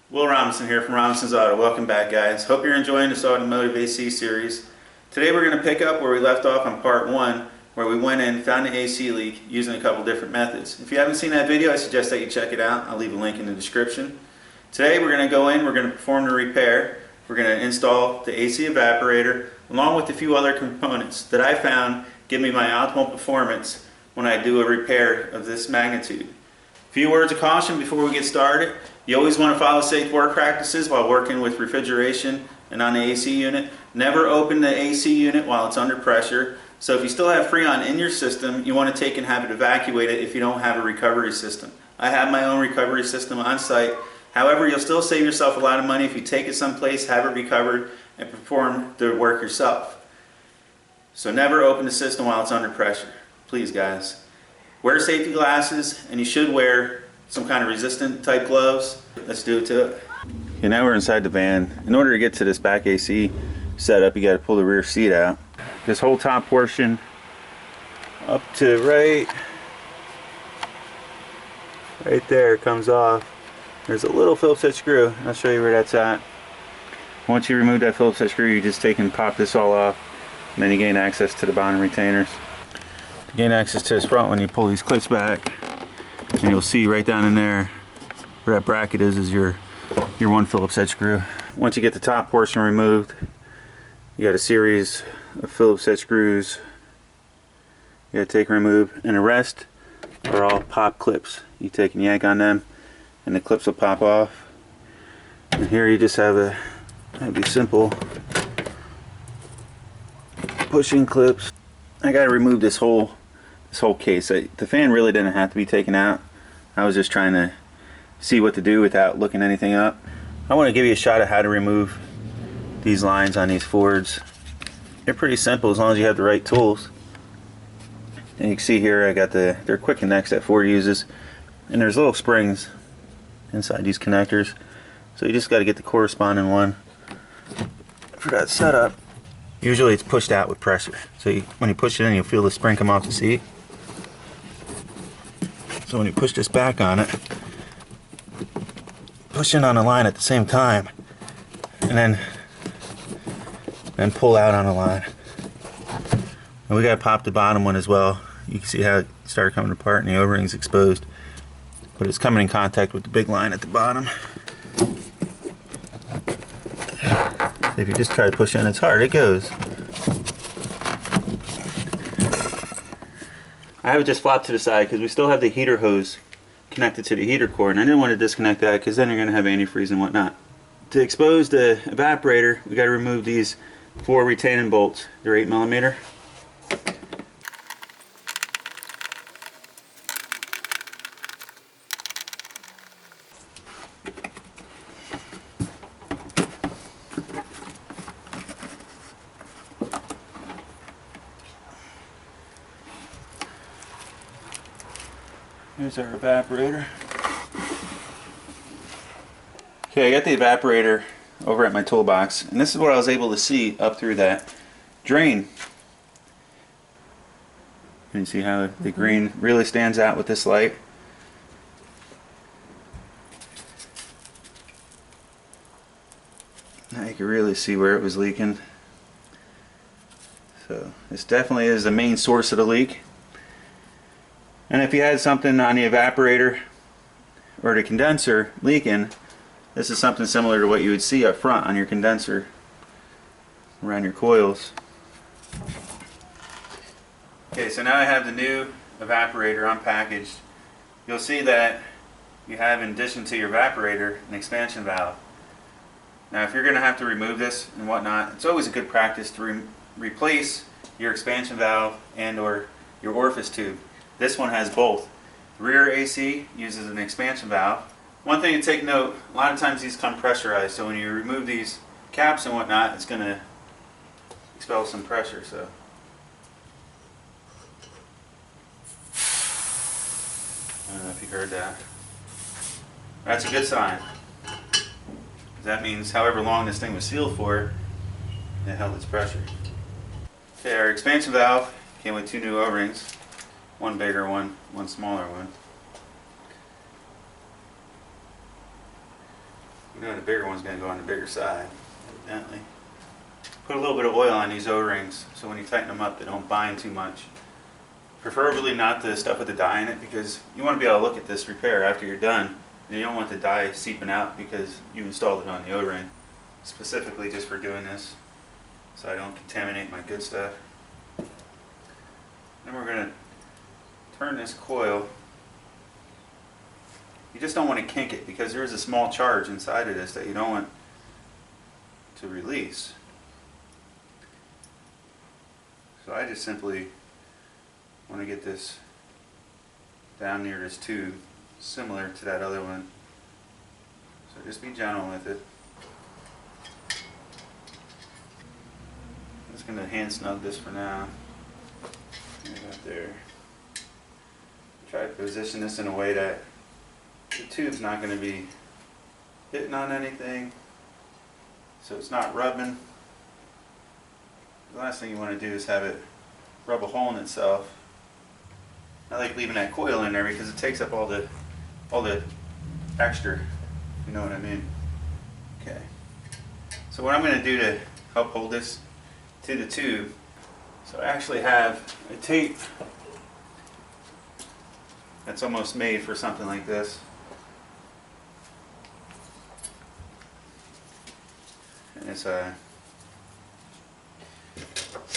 Will Robinson here from Robinson's Auto. Welcome back, guys. Hope you're enjoying this Automotive AC series. Today we're going to pick up where we left off on part 1, where we went in, found the AC leak using a couple different methods. If you haven't seen that video, I suggest that you check it out. I'll leave a link in the description. Today we're going to go in, we're going to perform the repair. We're going to install the AC evaporator along with a few other components that I found give me my optimal performance when I do a repair of this magnitude. A few words of caution before we get started. You always want to follow safe work practices while working with refrigeration and on the AC unit. Never open the AC unit while it's under pressure. So if you still have Freon in your system, you want to take and have it evacuated if you don't have a recovery system. I have my own recovery system on site. However, you'll still save yourself a lot of money if you take it someplace, have it recovered, and perform the work yourself. So never open the system while it's under pressure. Please, guys. Wear safety glasses, and you should wear some kind of resistant type gloves. Let's do it to it. Okay, now we're inside the van. In order to get to this back AC setup, you got to pull the rear seat out. This whole top portion up to right there comes off. There's a little Phillips head screw. I'll show you where that's at. Once you remove that Phillips head screw, you just take and pop this all off, and then you gain access to the bottom retainers. To gain access to this front one, you pull these clips back, and you'll see right down in there where that bracket is your one Phillips head screw. Once you get the top portion removed, you got a series of Phillips head screws you got to take and remove, and the rest are all pop clips. You take and yank on them, and the clips will pop off. And here you just have these simple pushing clips. I got to remove this whole case. The fan really didn't have to be taken out. I was just trying to see what to do without looking anything up. I want to give you a shot of how to remove these lines on these Fords. They're pretty simple as long as you have the right tools. And you can see here I got they're quick connects that Ford uses, and there's little springs inside these connectors. So you just got to get the corresponding one for that setup. Usually it's pushed out with pressure. So when you push it in, you'll feel the spring come off the seat. So when you push this back on it, push in on the line at the same time, and then pull out on the line. And we got to pop the bottom one as well. You can see how it started coming apart and the O-ring's exposed, but it's coming in contact with the big line at the bottom. So if you just try to push in, it's hard, it goes. I have it just flopped to the side because we still have the heater hose connected to the heater cord, and I didn't want to disconnect that because then you're going to have antifreeze and whatnot. To expose the evaporator, we got to remove these 4 retaining bolts. They're 8mm. Here's our evaporator. Okay, I got the evaporator over at my toolbox, and this is what I was able to see up through that drain. You can see how the green really stands out with this light. Now you can really see where it was leaking. So this definitely is the main source of the leak. And if you had something on the evaporator or the condenser leaking, this is something similar to what you would see up front on your condenser around your coils. Okay, so now I have the new evaporator unpackaged. You'll see that you have, in addition to your evaporator, an expansion valve. Now if you're going to have to remove this and whatnot, it's always a good practice to replace your expansion valve and or your orifice tube. This one has both. The rear AC uses an expansion valve. One thing to take note, a lot of times these come pressurized, so when you remove these caps and whatnot, it's going to expel some pressure. So I don't know if you heard that. That's a good sign. That means however long this thing was sealed for, it held its pressure. Okay, our expansion valve came with 2 new O-rings. One bigger one, one smaller one. You know the bigger one's going to go on the bigger side, evidently. Put a little bit of oil on these O-rings so when you tighten them up they don't bind too much. Preferably not the stuff with the dye in it, because you want to be able to look at this repair after you're done. And you don't want the dye seeping out because you installed it on the O-ring. Specifically just for doing this, so I don't contaminate my good stuff. Then we're going to turn this coil. You just don't want to kink it because there is a small charge inside of this that you don't want to release. So I just simply want to get this down near this tube, similar to that other one. So just be gentle with it. I'm just going to hand snug this for now. Right there. Try to position this in a way that the tube's not going to be hitting on anything, so it's not rubbing. The last thing you want to do is have it rub a hole in itself. I like leaving that coil in there because it takes up all the extra, you know what I mean. Okay. So what I'm going to do to help hold this to the tube, so I actually have a tape that's almost made for something like this. And it's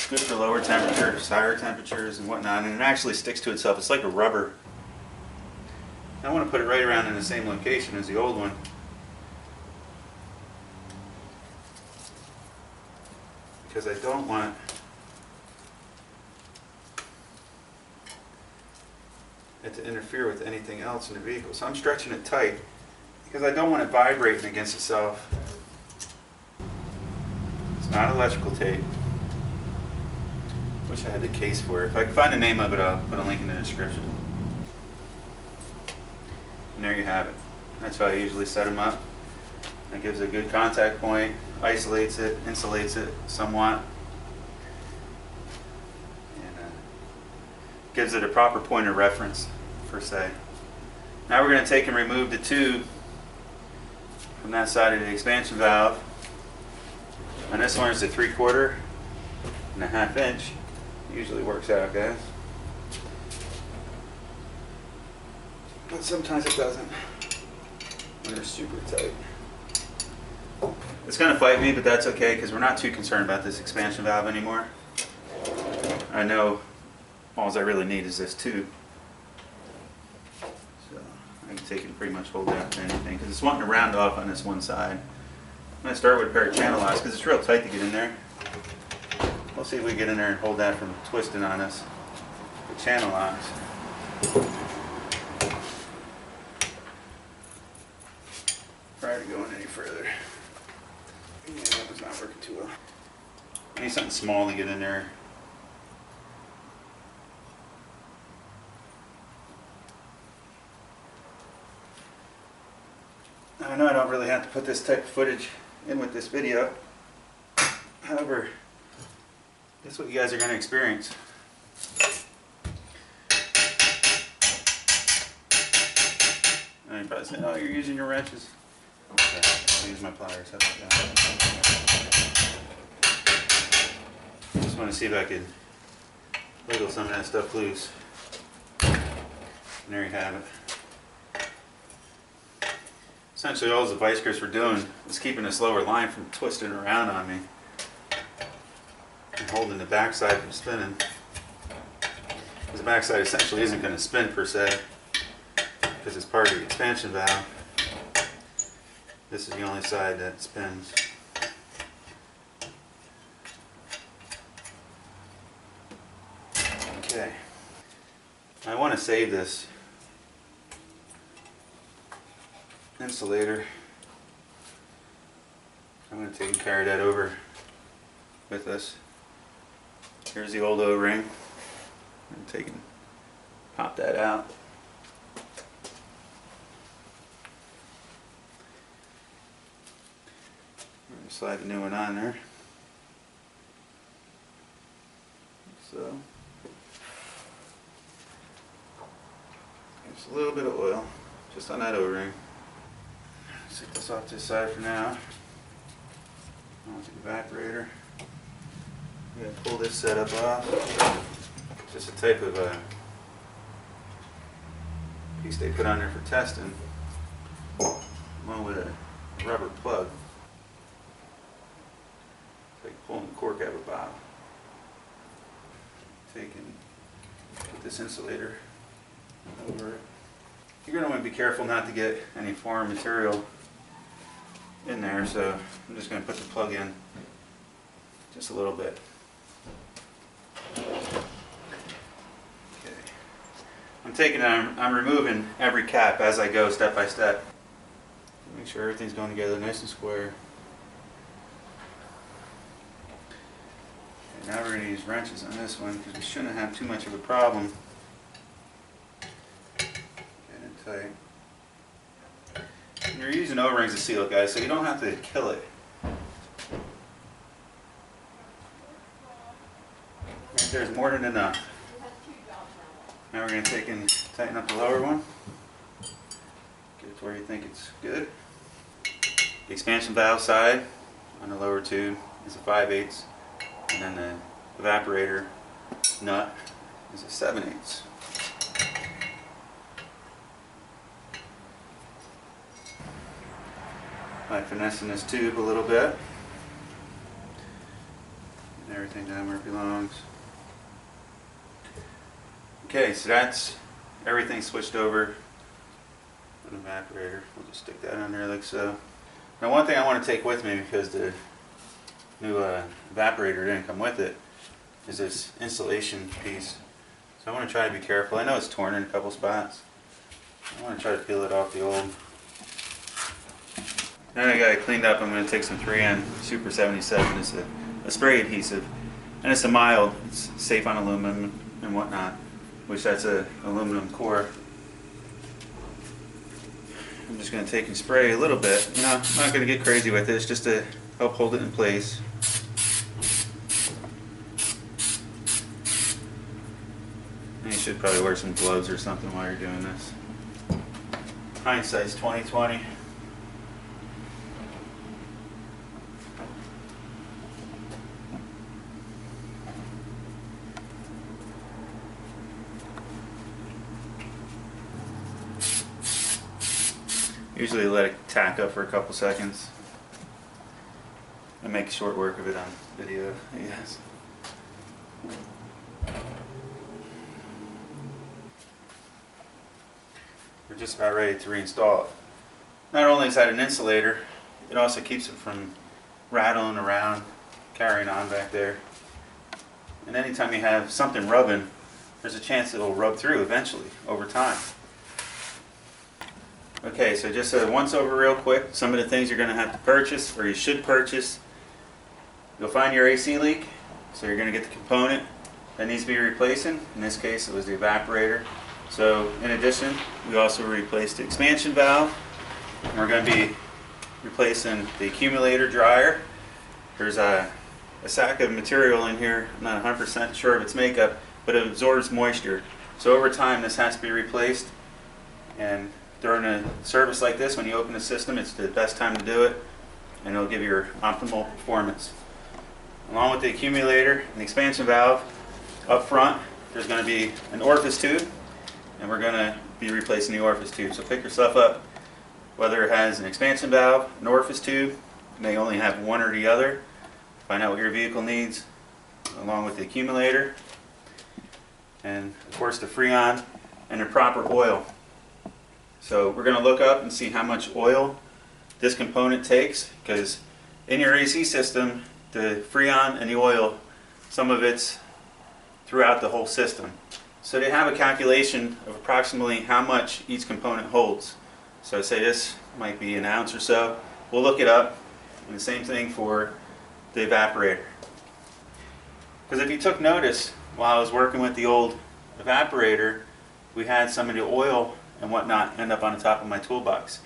good for lower temperatures, higher temperatures and whatnot, and it actually sticks to itself. It's like a rubber. I want to put it right around in the same location as the old one. Because I don't want it to interfere with anything else in the vehicle. So I'm stretching it tight because I don't want it vibrating against itself. It's not electrical tape. Wish I had the case for it. If I can find the name of it, I'll put a link in the description. And there you have it. That's how I usually set them up. That gives it a good contact point, isolates it, insulates it somewhat, and gives it a proper point of reference, per se. Now we're going to take and remove the tube from that side of the expansion valve. And this one is a 3/4 and a 1/2 inch. Usually works out, guys. But sometimes it doesn't when they're super tight. It's going to fight me, but that's okay because we're not too concerned about this expansion valve anymore. I know all I really need is this tube. So I can take it and pretty much hold that to anything because it's wanting to round off on this one side. I'm going to start with a pair of channel locks because it's real tight to get in there. We'll see if we can get in there and hold that from twisting on us. The channel locks. Prior to going any further. Yeah, that was not working too well. I need something small to get in there. Now, I know I don't really have to put this type of footage in with this video. However, that's what you guys are going to experience. And you're probably saying, oh, you're using your wrenches. Okay, I'll use my pliers. How about that? Just want to see if I could wiggle some of that stuff loose. And there you have it. Essentially all the vice grips we're doing is keeping this lower line from twisting around on me and holding the backside from spinning. Because the backside essentially isn't going to spin per se because it's part of the expansion valve. This is the only side that spins. Okay. I want to save this insulator. I'm going to take and carry that over with us. Here's the old O-ring. I'm going to take and pop that out. I'm going to slide the new one on there. So, just a little bit of oil, just on that O-ring. Take this off this side for now. On to the evaporator. I'm going to pull this setup off. Just a type of piece they put on there for testing, along with a rubber plug. It's like pulling the cork out of a bottle. Take and put this insulator over it. You're going to want to be careful not to get any foreign material in there, so I'm just going to put the plug in just a little bit. Okay. I'm removing every cap as I go, step by step. Make sure everything's going together nice and square. Okay, now we're going to use wrenches on this one because we shouldn't have too much of a problem. Get it tight. And you're using O-rings to seal it, guys, so you don't have to kill it. There's more than enough. Now we're going to take and tighten up the lower one. Get it to where you think it's good. The expansion valve side on the lower tube is a 5/8, and then the evaporator nut is a 7/8. By finessing this tube a little bit, and everything down where it belongs. Okay, so that's everything switched over on the evaporator. We'll just stick that on there like so. Now one thing I want to take with me, because the new evaporator didn't come with it, is this insulation piece. So I want to try to be careful. I know it's torn in a couple spots. I want to try to peel it off the old. Now I got it cleaned up, I'm going to take some 3M Super 77. It's a spray adhesive, and it's a mild, it's safe on aluminum and whatnot, which that's a aluminum core. I'm just going to take and spray a little bit. You know, I'm not going to get crazy with it, it's just to help hold it in place. And you should probably wear some gloves or something while you're doing this. Hindsight's 20/20. Usually let it tack up for a couple seconds. I make short work of it on video, I guess. We're just about ready to reinstall it. Not only is that an insulator, it also keeps it from rattling around, carrying on back there. And anytime you have something rubbing, there's a chance it will rub through eventually, over time. Okay, so just a once over real quick, some of the things you're going to have to purchase, or you should purchase. You'll find your AC leak, so you're going to get the component that needs to be replacing. In this case it was the evaporator. So in addition, we also replaced the expansion valve, and we're going to be replacing the accumulator dryer. There's a sack of material in here, I'm not 100% sure of its makeup, but it absorbs moisture. So over time this has to be replaced, and during a service like this, when you open the system, it's the best time to do it, and it'll give you your optimal performance. Along with the accumulator and the expansion valve, up front there's going to be an orifice tube, and we're going to be replacing the orifice tube. So pick yourself up, whether it has an expansion valve, an orifice tube, you may only have one or the other. Find out what your vehicle needs, along with the accumulator, and of course the Freon and the proper oil. So we're going to look up and see how much oil this component takes, because in your AC system, the Freon and the oil, some of it's throughout the whole system. So they have a calculation of approximately how much each component holds. So say this might be an ounce or so. We'll look it up, and the same thing for the evaporator. Because if you took notice, while I was working with the old evaporator, we had some of the oil and whatnot end up on the top of my toolbox.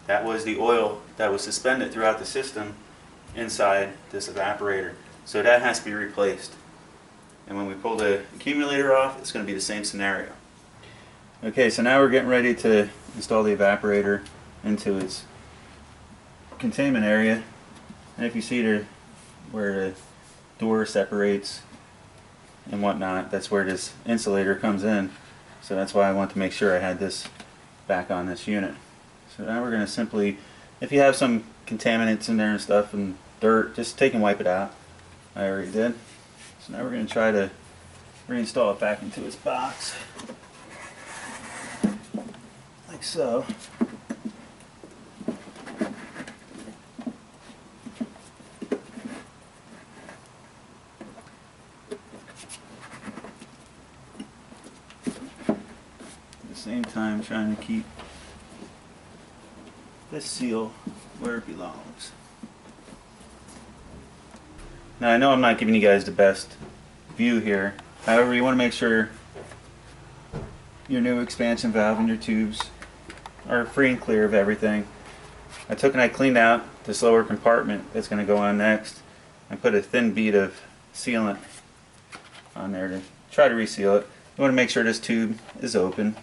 That was the oil that was suspended throughout the system inside this evaporator. So that has to be replaced. And when we pull the accumulator off, it's going to be the same scenario. Okay, so now we're getting ready to install the evaporator into its containment area, and if you see where the door separates and whatnot, that's where this insulator comes in. So that's why I want to make sure I had this back on this unit. So now we're going to simply, if you have some contaminants in there and stuff and dirt, just take and wipe it out. I already did. So now we're going to try to reinstall it back into its box. Like so. At the same time trying to keep this seal where it belongs. Now I know I'm not giving you guys the best view here. However, you want to make sure your new expansion valve and your tubes are free and clear of everything. I took and I cleaned out this lower compartment that's going to go on next and put a thin bead of sealant on there to try to reseal it. You want to make sure this tube is open.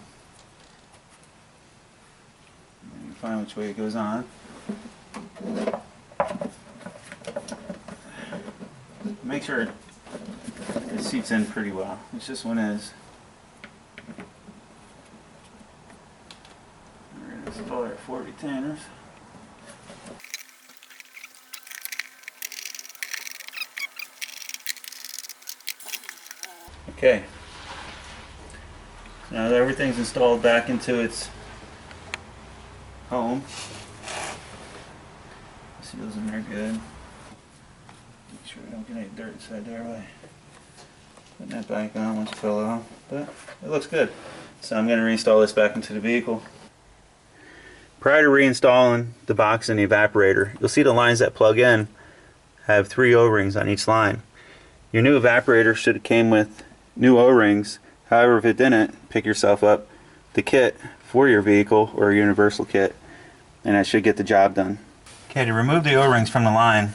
And find which way it goes on. Make sure it seats in pretty well, which this one is. We're going to install our 4 retainers. Okay. Now that everything's installed back into its home, seals in there good. Make sure we don't get any dirt inside there by putting that back on once it fell off. But it looks good. So I'm going to reinstall this back into the vehicle. Prior to reinstalling the box and the evaporator, you'll see the lines that plug in have 3 O-rings on each line. Your new evaporator should have came with new O-rings. However, if it didn't, pick yourself up the kit for your vehicle or a universal kit, and that should get the job done. Okay, to remove the O-rings from the line,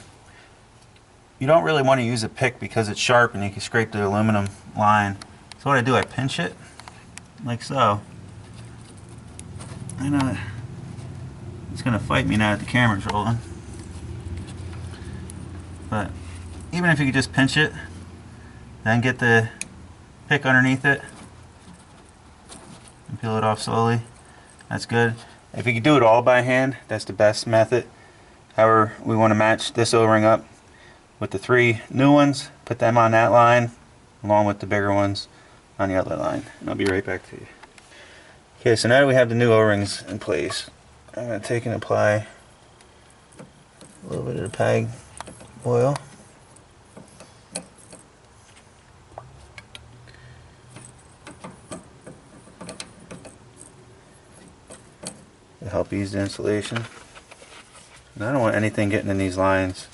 you don't really want to use a pick because it's sharp and you can scrape the aluminum line. So what I do, I pinch it like so. I know it's going to fight me now that the camera's rolling. But even if you could just pinch it, then get the pick underneath it and peel it off slowly, that's good. If you could do it all by hand, that's the best method. However, we want to match this O-ring up with the 3 new ones, put them on that line along with the bigger ones on the other line, and I'll be right back to you. Okay, so now that we have the new O-rings in place, I'm going to take and apply a little bit of the PAG oil. To help ease the installation. And I don't want anything getting in these lines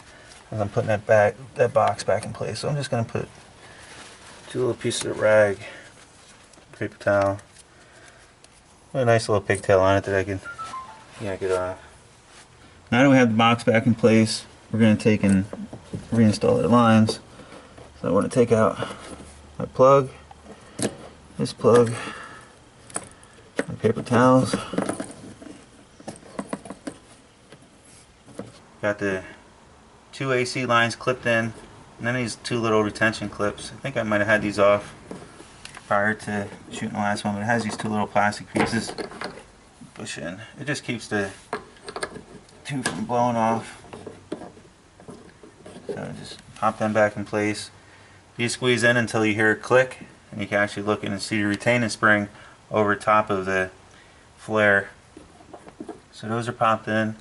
as I'm putting that box back in place. So I'm just going to put 2 little pieces of rag, paper towel, put a nice little pigtail on it that I can yank it off. Now that we have the box back in place, we're going to take and reinstall the lines. So I want to take out my plug, this plug, my paper towels. Got the 2 AC lines clipped in, and then these 2 little retention clips. I think I might have had these off prior to shooting the last one, but it has these 2 little plastic pieces. Push in. It just keeps the tube from blowing off. So just pop them back in place. You squeeze in until you hear a click, and you can actually look in and see the retaining spring over top of the flare. So those are popped in.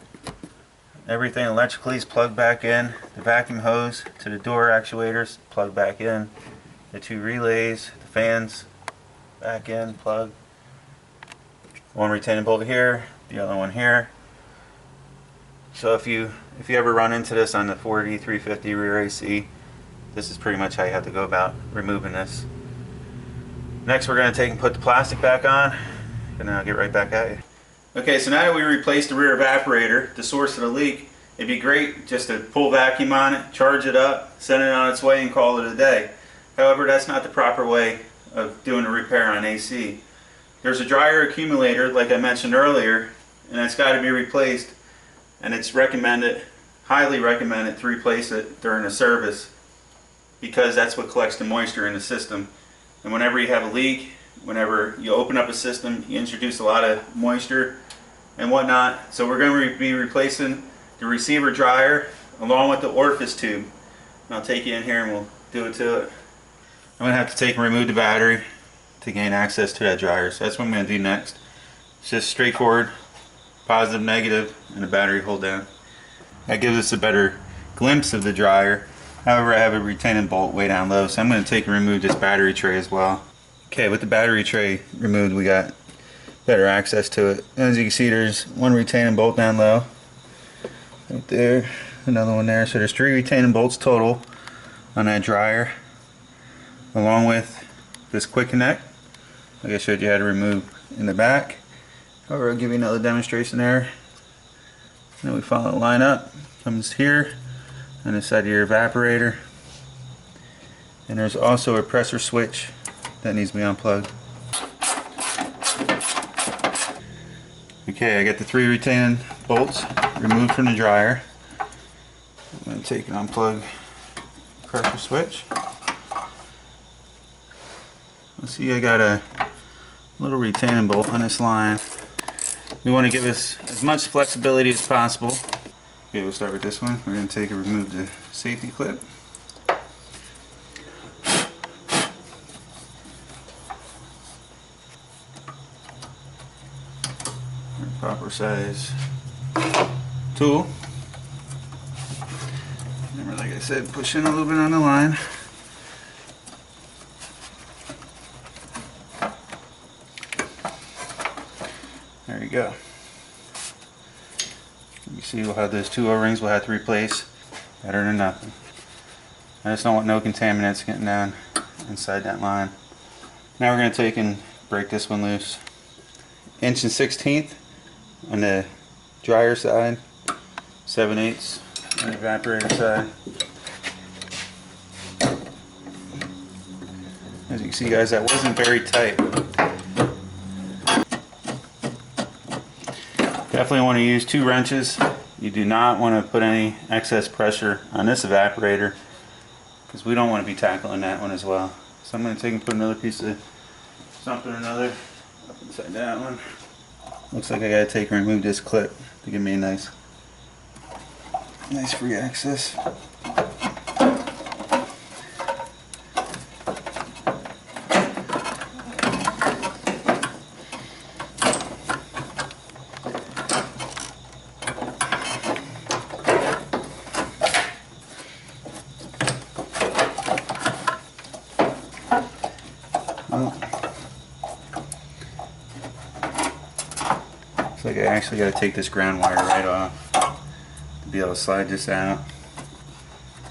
Everything electrically is plugged back in. The vacuum hose to the door actuators plugged back in. The 2 relays, the fans back in, plugged. One retaining bolt here, the other one here. So if you ever run into this on the 4D350 rear AC, this is pretty much how you have to go about removing this. Next we're going to take and put the plastic back on, and then I'll get right back at you. Okay, so now that we replaced the rear evaporator, the source of the leak, it'd be great just to pull vacuum on it, charge it up, send it on its way, and call it a day. However, that's not the proper way of doing a repair on AC. There's a dryer accumulator, like I mentioned earlier, and that's got to be replaced and it's recommended, highly recommended, to replace it during a service because that's what collects the moisture in the system. And whenever you have a leak, whenever you open up a system, you introduce a lot of moisture and whatnot. So we're going to be replacing the receiver dryer along with the orifice tube. And I'll take you in here and we'll do it to it. I'm going to have to take and remove the battery to gain access to that dryer. So that's what I'm going to do next. It's just straightforward, positive, negative, and a battery hold down. That gives us a better glimpse of the dryer. However, I have a retaining bolt way down low, so I'm going to take and remove this battery tray as well. Okay, with the battery tray removed, we got better access to it. As you can see, there's one retaining bolt down low. Right there, another one there. So there's 3 retaining bolts total on that dryer, along with this quick connect, like I showed you how to remove in the back. However, I'll give you another demonstration there. Then we follow the line up, comes here on the side of your evaporator, and there's also a pressure switch that needs to be unplugged. Okay, I got the 3 retaining bolts removed from the dryer. I'm going to take and unplug the pressure switch. Let's see, I got a little retaining bolt on this line. We want to give us as much flexibility as possible. Okay, we'll start with this one. We're going to take and remove the safety clip. Proper size tool. Remember, like I said, push in a little bit on the line. There you go. You see, we'll have those 2 O-rings we'll have to replace. Better than nothing. I just don't want no contaminants getting down inside that line. Now we're going to take and break this one loose. 1 1/16 on the dryer side, 7/8 on the evaporator side. As you can see, guys, that wasn't very tight. Definitely want to use 2 wrenches. You do not want to put any excess pressure on this evaporator because we don't want to be tackling that one as well. So I'm going to take and put another piece of something or another up inside that one. Looks like I got to take and remove this clip to give me a nice free access. Looks like I actually got to take this ground wire right off to be able to slide this out,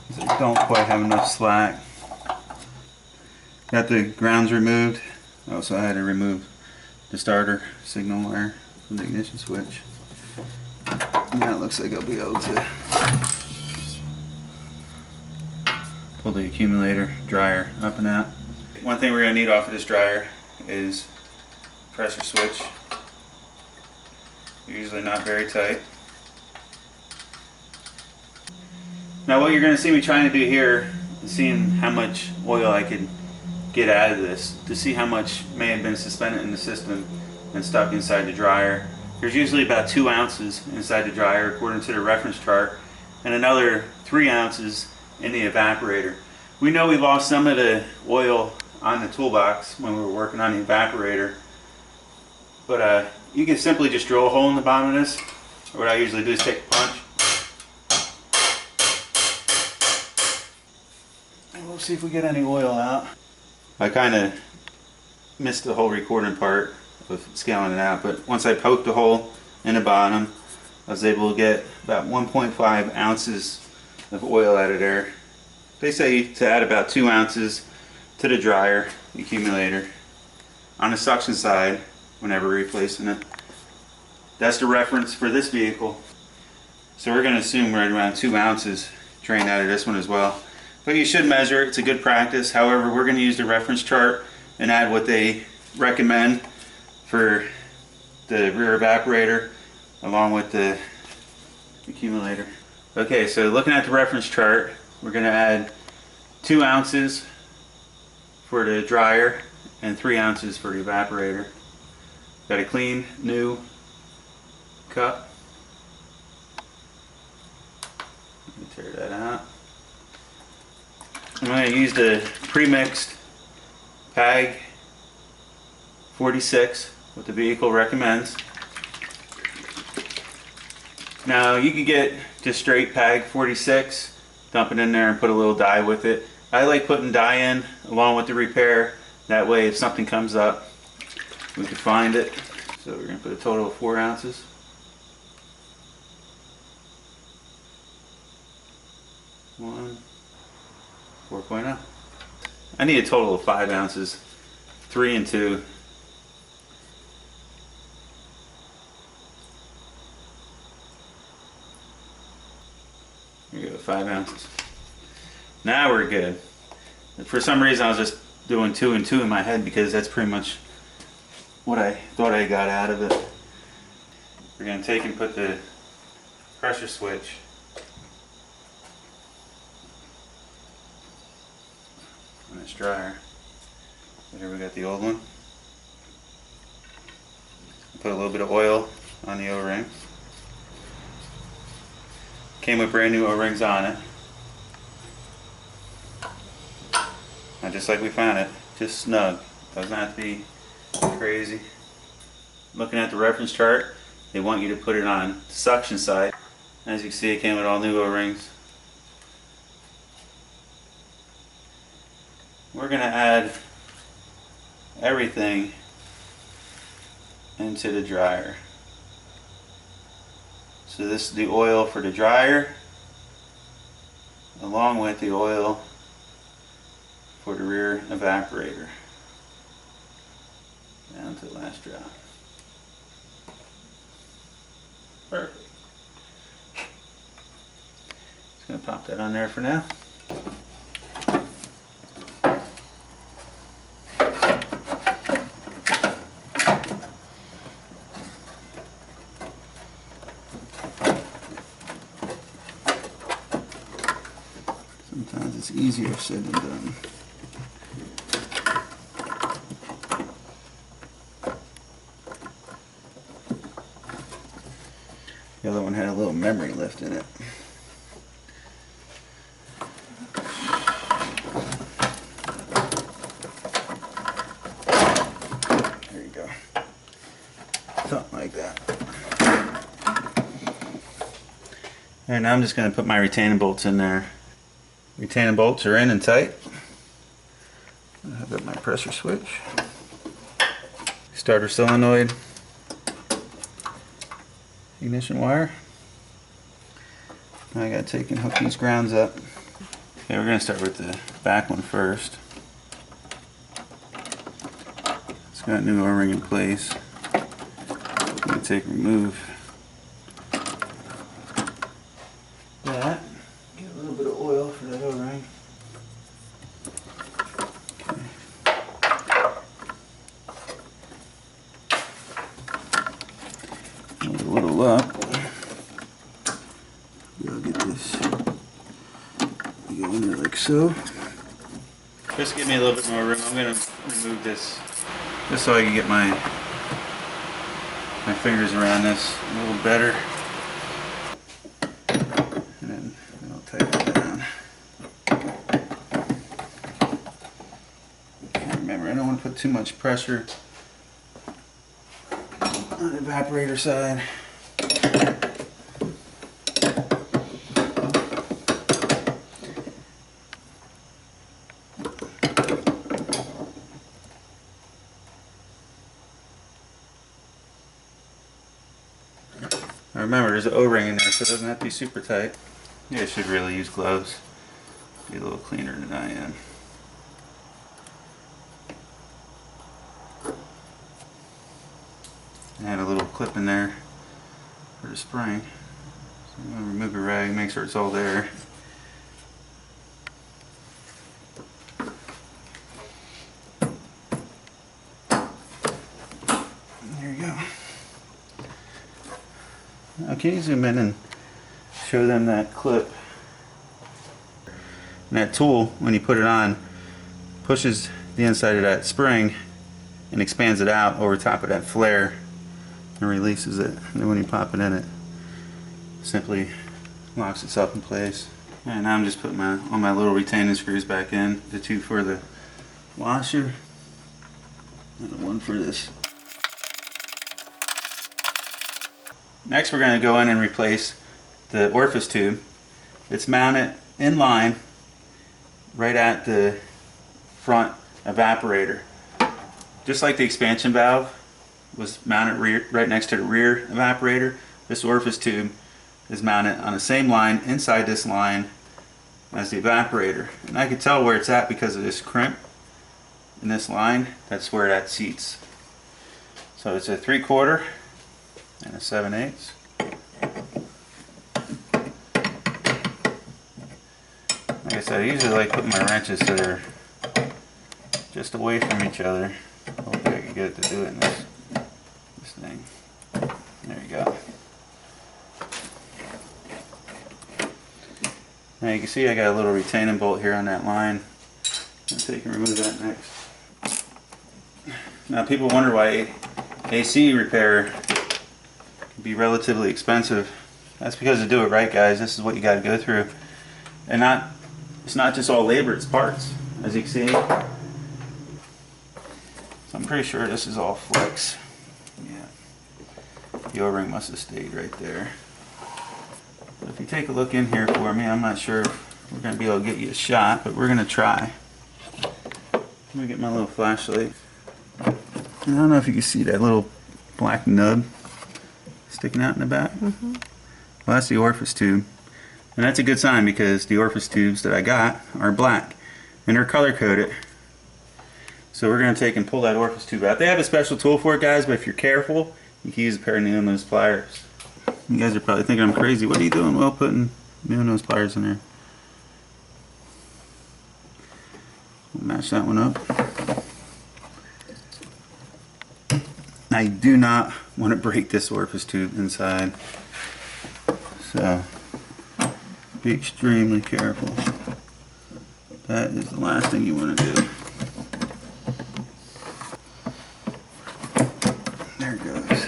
because I don't quite have enough slack. Got the grounds removed. I also had to remove the starter signal wire from the ignition switch. Now it looks like I'll be able to pull the accumulator dryer up and out. One thing we're going to need off of this dryer is pressure switch. Usually not very tight. Now what you're going to see me trying to do here is seeing how much oil I could get out of this, to see how much may have been suspended in the system and stuck inside the dryer. There's usually about 2 ounces inside the dryer according to the reference chart, and another 3 ounces in the evaporator. We know we lost some of the oil on the toolbox when we were working on the evaporator, but you can simply just drill a hole in the bottom of this, or what I usually do is take a punch. And we'll see if we get any oil out. I kind of missed the whole recording part of scaling it out, but once I poked the hole in the bottom, I was able to get about 1.5 ounces of oil out of there. They say to add about 2 ounces to the dryer accumulator on the suction side whenever replacing it. That's the reference for this vehicle. So we're going to assume right around 2 ounces drained out of this one as well. But you should measure it. It's a good practice. However, we're going to use the reference chart and add what they recommend for the rear evaporator along with the accumulator. Okay, so looking at the reference chart, we're going to add 2 ounces for the dryer and 3 ounces for the evaporator. Got a clean new cup. Let me tear that out. I'm going to use the pre-mixed PAG 46, what the vehicle recommends. Now you could get just straight PAG 46, dump it in there and put a little dye with it. I like putting dye in along with the repair. That way if something comes up, we can find it. So we're going to put a total of 4 ounces. One, 4.0. I need a total of 5 ounces, 3 and 2. Here you go, 5 ounces. Now we're good. For some reason I was just doing 2 and 2 in my head because that's pretty much what I thought I got out of it. We're going to take and put the pressure switch on this dryer. So here we got the old one. Put a little bit of oil on the O-ring. Came with brand new O-rings on it. Now just like we found it, just snug. Doesn't have to be crazy. Looking at the reference chart, they want you to put it on the suction side. As you can see, it came with all new O-rings. We're going to add everything into the dryer. So this is the oil for the dryer, along with the oil for the rear evaporator. Down to the last drop. Perfect. Just going to pop that on there for now. Sometimes it's easier said than done. The other one had a little memory lift in it. There you go. Something like that. And now I'm just going to put my retaining bolts in there. Retaining bolts are in and tight. I've got my pressure switch. Starter solenoid. Ignition wire. Now I gotta take and hook these grounds up. Okay, we're gonna start with the back one first. It's got a new O-ring in place. I'm gonna take and remove that. Get a little bit of oil for that O-ring. A little up. I'll get this. Go in there like so. Just give me a little bit more room. I'm going to remove this just so I can get my fingers around this a little better. And then I'll tighten it down. Remember, I don't want to put too much pressure on the evaporator side. Now remember, there's an O-ring in there, so it doesn't have to be super tight. You guys should really use gloves. Be a little cleaner than I am. Add a little clip in there for the spring. So I'm going to remove a rag, make sure it's all there. There you go. Now can you zoom in and show them that clip. And that tool, when you put it on, pushes the inside of that spring and expands it out over top of that flare and releases it. And then when you pop it in, it simply locks itself in place. And now I'm just putting all my little retaining screws back in. The two for the washer and the one for this. Next we're going to go in and replace the orifice tube. It's mounted in line right at the front evaporator. Just like the expansion valve was mounted right next to the rear evaporator, this orifice tube is mounted on the same line inside this line as the evaporator. And I can tell where it's at because of this crimp in this line. That's where that seats. So it's a 3/4 and a 7/8. Like I said, I usually like putting my wrenches so they're just away from each other. Hopefully I can get it to do it in this thing. There you go. Now you can see I got a little retaining bolt here on that line. I'll take and remove that next. Now people wonder why AC repair can be relatively expensive. That's because to do it right, guys, this is what you got to go through. And it's not just all labor, it's parts, as you can see. So I'm pretty sure this is all flex. Yeah. The O-ring must have stayed right there. So if you take a look in here for me, I'm not sure if we're going to be able to get you a shot, but we're going to try. Let me get my little flashlight. And I don't know if you can see that little black nub sticking out in the back. Well, that's the orifice tube. And that's a good sign because the orifice tubes that I got are black and they're color coded. So we're going to take and pull that orifice tube out. They have a special tool for it, guys, but if you're careful, you can use a pair of needle-nose pliers. You guys are probably thinking I'm crazy. What are you doing? Well, putting needle-nose pliers in there. We'll match that one up. Now you do not want to break this orifice tube inside. So be extremely careful. That is the last thing you want to do. There it goes.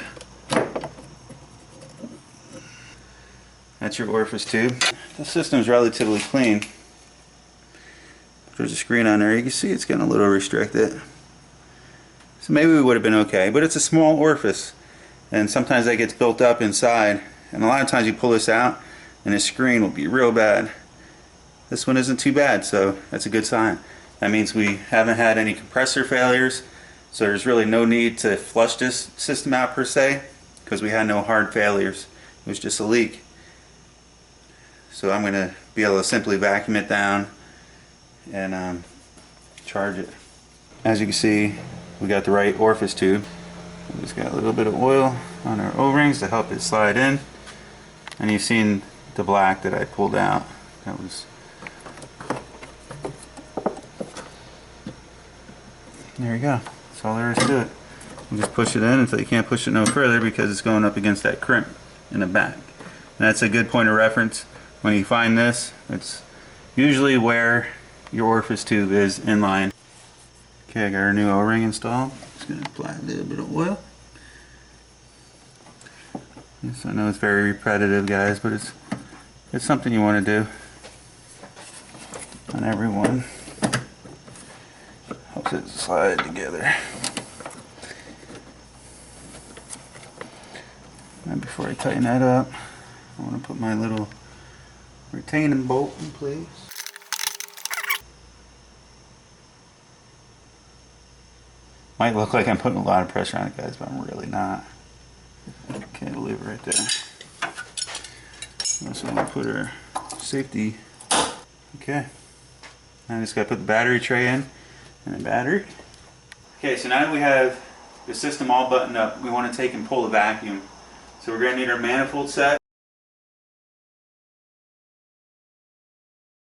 That's your orifice tube. The system's relatively clean. There's a screen on there. You can see it's getting a little restricted. So maybe we would have been okay, but it's a small orifice and sometimes that gets built up inside, and a lot of times you pull this out and the screen will be real bad. This one isn't too bad, so that's a good sign. That means we haven't had any compressor failures, so there's really no need to flush this system out per se because we had no hard failures. It was just a leak. So I'm going to be able to simply vacuum it down and charge it. As you can see, we got the right orifice tube. We just got a little bit of oil on our O-rings to help it slide in. And you've seen the black that I pulled out. That was... There you go. That's all there is to it. You just push it in until you can't push it no further because it's going up against that crimp in the back. And that's a good point of reference. When you find this, it's usually where your orifice tube is in line. Okay, I got our new O-ring installed. Just going to apply a little bit of oil. Yes, I know it's very repetitive, guys, but it's something you want to do on everyone. Helps it slide together. And before I tighten that up, I want to put my little retaining bolt in place. Might look like I'm putting a lot of pressure on it, guys, but I'm really not. Okay, we'll leave it right there. Also want to put our safety. Okay. Now I just got to put the battery tray in and the battery. Okay, so now that we have the system all buttoned up, we want to take and pull the vacuum. So we're going to need our manifold set.